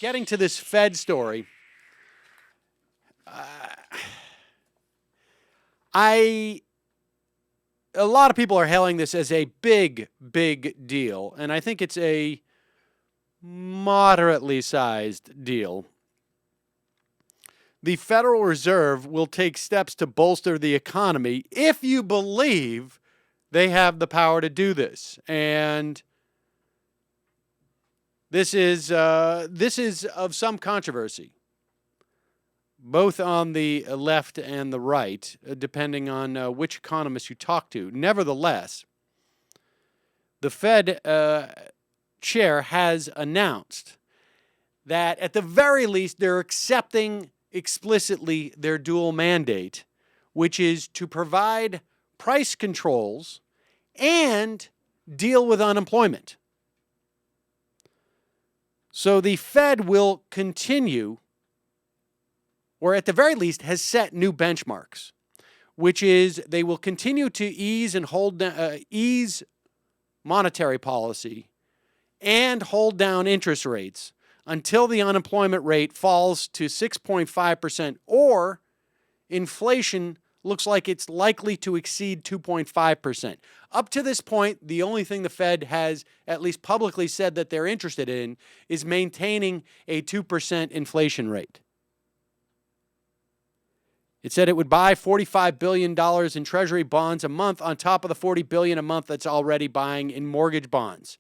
getting to this Fed story, a lot of people are hailing this as a big, big deal, and I think it's a moderately sized deal. The Federal Reserve will take steps to bolster the economy if you believe they have the power to do this. And this is of some controversy, both on the left and the right, depending on which economist you talk to. Nevertheless, the Fed chair has announced that at the very least they're accepting explicitly their dual mandate, which is to provide price controls and deal with unemployment. So the Fed will continue, or at the very least has set new benchmarks, which is they will continue to ease monetary policy and hold down interest rates until the unemployment rate falls to 6.5%, or inflation looks like it's likely to exceed 2.5%. Up to this point, the only thing the Fed has at least publicly said that they're interested in is maintaining a 2% inflation rate. It said it would buy $45 billion in Treasury bonds a month on top of the $40 billion a month that's already buying in mortgage bonds.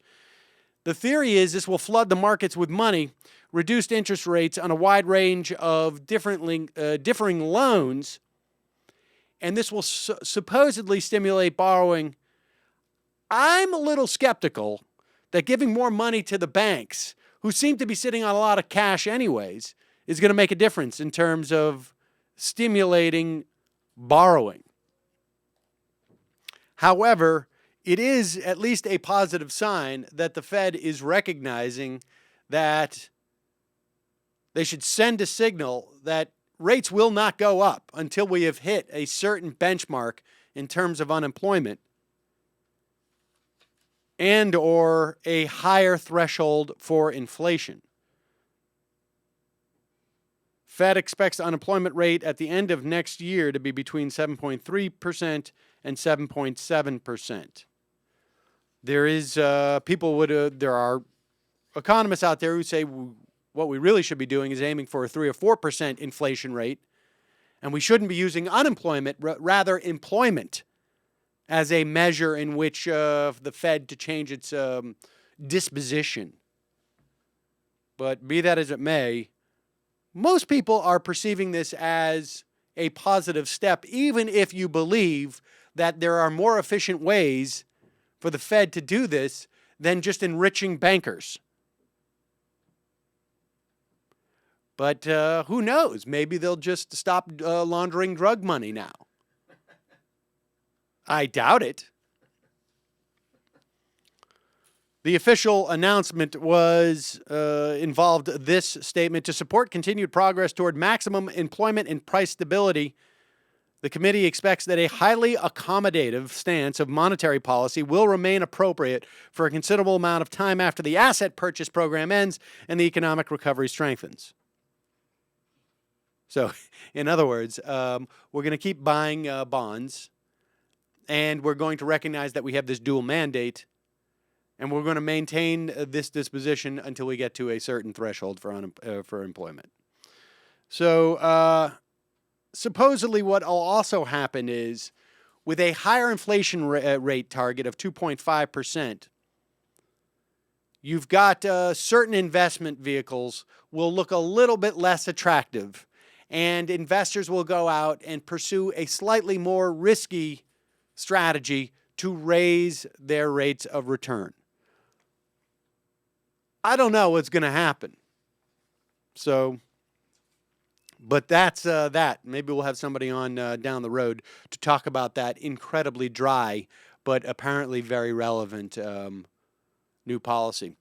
The theory is this will flood the markets with money, reduced interest rates on a wide range of differing loans, and this will supposedly stimulate borrowing. I'm a little skeptical that giving more money to the banks, who seem to be sitting on a lot of cash anyways, is going to make a difference in terms of stimulating borrowing. However, it is at least a positive sign that the Fed is recognizing that they should send a signal that rates will not go up until we have hit a certain benchmark in terms of unemployment and or a higher threshold for inflation. Fed expects the unemployment rate at the end of next year to be between 7.3% and 7.7%. There are economists out there who say what we really should be doing is aiming for a 3 or 4% inflation rate, and we shouldn't be using unemployment, rather employment, as a measure in which the Fed to change its disposition. But be that as it may, most people are perceiving this as a positive step, even if you believe that there are more efficient ways for the Fed to do this than just enriching bankers. But who knows? Maybe they'll just stop laundering drug money now. I doubt it. The official announcement involved this statement: to support continued progress toward maximum employment and price stability, the committee expects that a highly accommodative stance of monetary policy will remain appropriate for a considerable amount of time after the asset purchase program ends and the economic recovery strengthens. So, in other words, we're going to keep buying bonds, and we're going to recognize that we have this dual mandate, and we're going to maintain this disposition until we get to a certain threshold for employment. So, supposedly what will also happen is, with a higher inflation rate target of 2.5%, you've got certain investment vehicles will look a little bit less attractive, and investors will go out and pursue a slightly more risky strategy to raise their rates of return. I don't know what's going to happen. So, but that's that. Maybe we'll have somebody on down the road to talk about that incredibly dry, but apparently very relevant new policy.